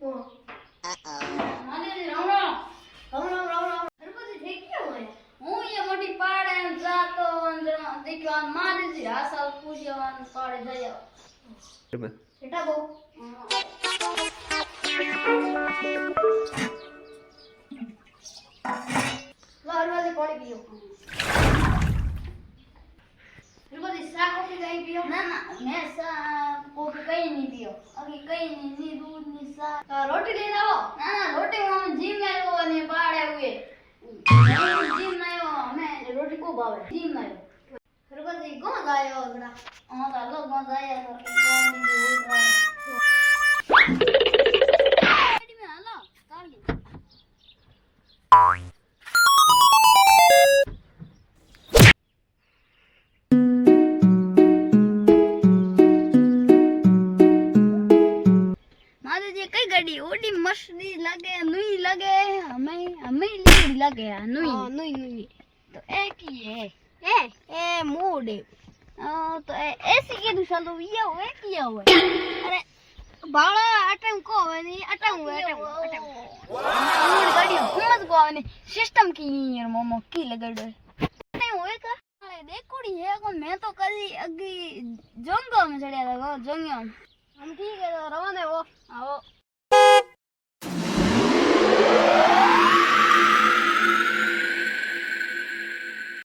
माने जी राम राम राम राम राम गणपति थे क्या हुए हूं ये मोटी पाड़े में जातो अंदर देखो माने जी हासल पूछियो पाड़े जायो बेटा वो लारवाजे पानी पियो गणपति सा कॉफी कहीं पियो ना ना मैं सा कॉफी कहीं नहीं पियो अभी कहीं नहीं दूध नहीं सा रोटी ले आओ ना ना रोटी हम जिम में वो ने पाड़े हुए जिम में हमें रोटी को भावे जिम में गणपति कौन जायो अगड़ा हां तो लोग कौन जाया तो कौन नहीं में हालो ताली कई गाड़ी ओडी मस्ती लगे नुई लगे हमें लीड लगे नुई नुई नुई तो एक ही है ए मूड तो ऐसी के दूसरा तो ये हुए किया हुआ अरे बाड़ा अटम को नहीं अटम मूड गाड़ी घूमत को ने सिस्टम की यार मोमो की लगड़ नहीं होए का देखोड़ी है कौन मैं तो कभी अगी जोंगो में चढ़िया था जोंगियो हम ठीक है तो रवाना वो आओ